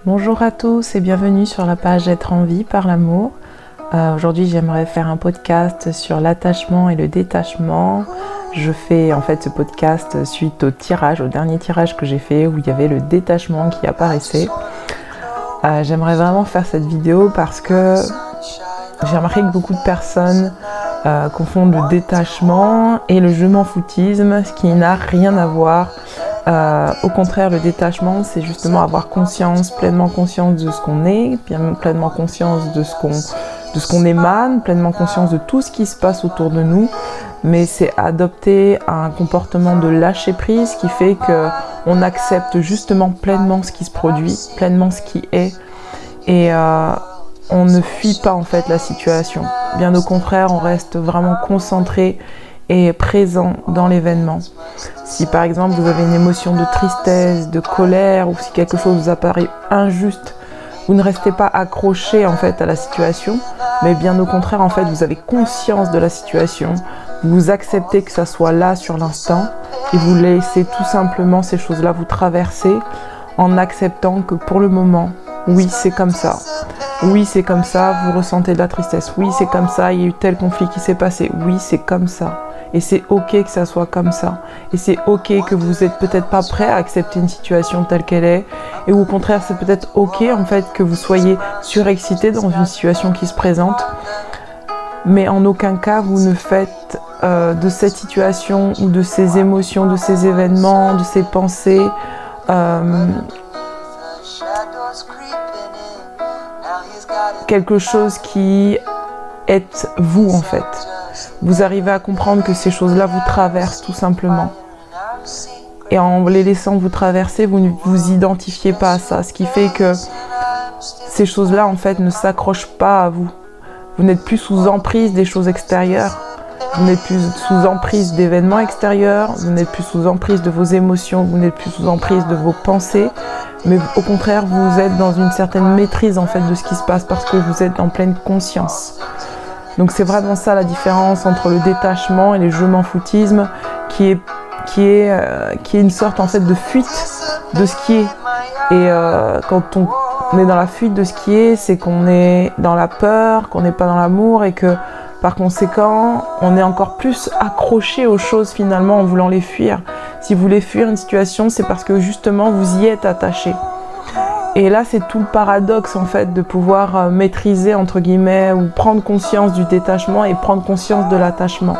Bonjour à tous et bienvenue sur la page Être en vie par l'amour. Aujourd'hui j'aimerais faire un podcast sur l'attachement et le détachement. Je fais en fait ce podcast suite au dernier tirage que j'ai fait où il y avait le détachement qui apparaissait. J'aimerais vraiment faire cette vidéo parce que j'ai remarqué que beaucoup de personnes confondent le détachement et le je m'en foutisme, ce qui n'a rien à voir. Au contraire, le détachement, c'est justement avoir conscience, pleinement conscience de ce qu'on est, pleinement conscience de ce qu'on émane, pleinement conscience de tout ce qui se passe autour de nous. Mais c'est adopter un comportement de lâcher prise qui fait qu'on accepte justement pleinement ce qui se produit, pleinement ce qui est. Et on ne fuit pas en fait la situation. Bien au contraire, on reste vraiment concentré et présent dans l'événement. Si par exemple vous avez une émotion de tristesse, de colère ou si quelque chose vous apparaît injuste, vous ne restez pas accroché en fait à la situation, mais bien au contraire en fait vous avez conscience de la situation, vous acceptez que ça soit là sur l'instant et vous laissez tout simplement ces choses-là vous traverser en acceptant que pour le moment, oui c'est comme ça. Oui c'est comme ça, vous ressentez de la tristesse. Oui c'est comme ça, il y a eu tel conflit qui s'est passé. Oui c'est comme ça. Et c'est ok que ça soit comme ça. Et c'est ok que vous êtes peut-être pas prêt à accepter une situation telle qu'elle est. Et au contraire, c'est peut-être ok en fait que vous soyez surexcité dans une situation qui se présente. Mais en aucun cas, vous ne faites de cette situation ou de ces émotions, de ces événements, de ces pensées, quelque chose qui est vous en fait. Vous arrivez à comprendre que ces choses-là vous traversent tout simplement. Et en les laissant vous traverser, vous ne vous identifiez pas à ça. Ce qui fait que ces choses-là, en fait, ne s'accrochent pas à vous. Vous n'êtes plus sous emprise des choses extérieures. Vous n'êtes plus sous emprise d'événements extérieurs. Vous n'êtes plus sous emprise de vos émotions. Vous n'êtes plus sous emprise de vos pensées. Mais au contraire, vous êtes dans une certaine maîtrise, en fait, de ce qui se passe parce que vous êtes en pleine conscience. Donc c'est vraiment ça la différence entre le détachement et les je m'en foutisme qui est une sorte en fait de fuite de ce qui est. Et quand on est dans la fuite de ce qui est, c'est qu'on est dans la peur, qu'on n'est pas dans l'amour et que par conséquent, on est encore plus accroché aux choses finalement en voulant les fuir. Si vous voulez fuir une situation, c'est parce que justement vous y êtes attaché. Et là, c'est tout le paradoxe en fait de pouvoir maîtriser entre guillemets ou prendre conscience du détachement et prendre conscience de l'attachement.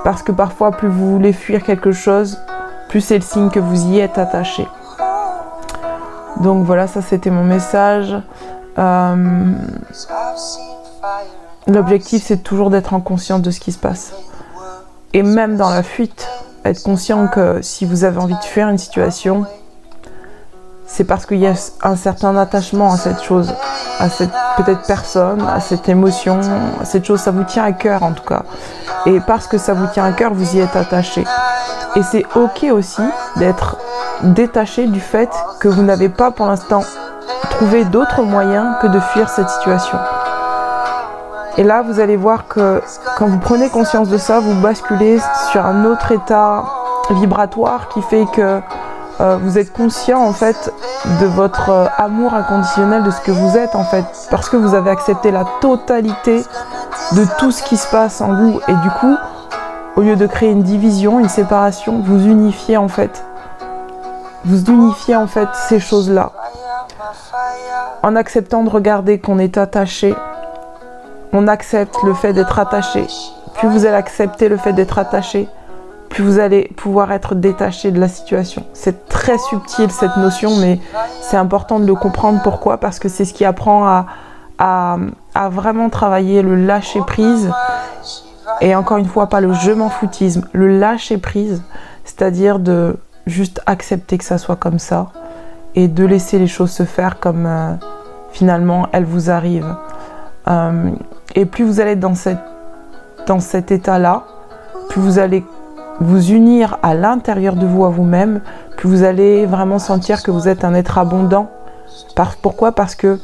Parce que parfois, plus vous voulez fuir quelque chose, plus c'est le signe que vous y êtes attaché. Donc voilà, ça c'était mon message. L'objectif, c'est toujours d'être en conscience de ce qui se passe. Et même dans la fuite, être conscient que si vous avez envie de fuir une situation, c'est parce qu'il y a un certain attachement à cette chose, à cette peut-être personne, à cette émotion, à cette chose, ça vous tient à cœur en tout cas. Et parce que ça vous tient à cœur, vous y êtes attaché. Et c'est ok aussi d'être détaché du fait que vous n'avez pas pour l'instant trouvé d'autres moyens que de fuir cette situation. Et là, vous allez voir que quand vous prenez conscience de ça, vous basculez sur un autre état vibratoire qui fait que vous êtes conscient en fait de votre amour inconditionnel, de ce que vous êtes en fait, parce que vous avez accepté la totalité de tout ce qui se passe en vous. Et du coup, au lieu de créer une division, une séparation, vous unifiez en fait. Vous unifiez en fait ces choses-là. En acceptant de regarder qu'on est attaché, on accepte le fait d'être attaché. Plus vous allez accepter le fait d'être attaché, plus vous allez pouvoir être détaché de la situation. C'est très subtil cette notion, mais c'est important de le comprendre. Pourquoi ? Parce que c'est ce qui apprend à vraiment travailler le lâcher prise. Et encore une fois, pas le je m'en foutisme, le lâcher prise, c'est-à-dire de juste accepter que ça soit comme ça et de laisser les choses se faire comme finalement elles vous arrivent. Et plus vous allez être dans cet état-là, plus vous allez vous unir à l'intérieur de vous, à vous-même, plus vous allez vraiment sentir que vous êtes un être abondant. Pourquoi ? Parce que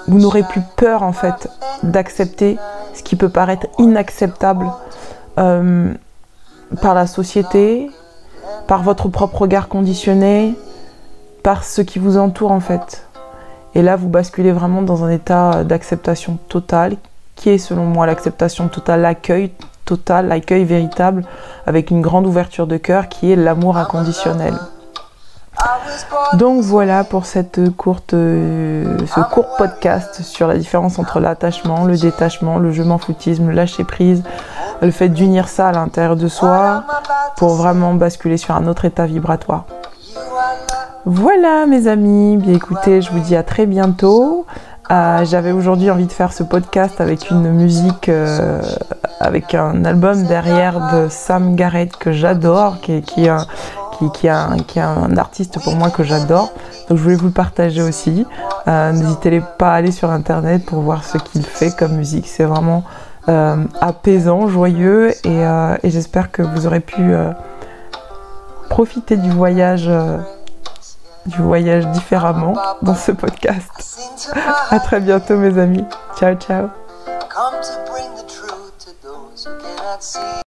vous n'aurez plus peur en fait d'accepter ce qui peut paraître inacceptable par la société, par votre propre regard conditionné, par ce qui vous entoure en fait. Et là, vous basculez vraiment dans un état d'acceptation totale, qui est selon moi l'acceptation totale, l'accueil total, l'accueil véritable, avec une grande ouverture de cœur, qui est l'amour inconditionnel. Donc voilà pour ce court podcast sur la différence entre l'attachement, le détachement, le je m'en foutisme, le lâcher prise, le fait d'unir ça à l'intérieur de soi pour vraiment basculer sur un autre état vibratoire. Voilà mes amis, bien écoutez, je vous dis à très bientôt. J'avais aujourd'hui envie de faire ce podcast avec une musique, avec un album derrière de Sam Garrett que j'adore, qui est un artiste pour moi que j'adore. Donc je voulais vous le partager aussi. N'hésitez pas à aller sur internet pour voir ce qu'il fait comme musique. C'est vraiment apaisant, joyeux et j'espère que vous aurez pu profiter du voyage différemment dans ce podcast. À très bientôt mes amis. Ciao ciao.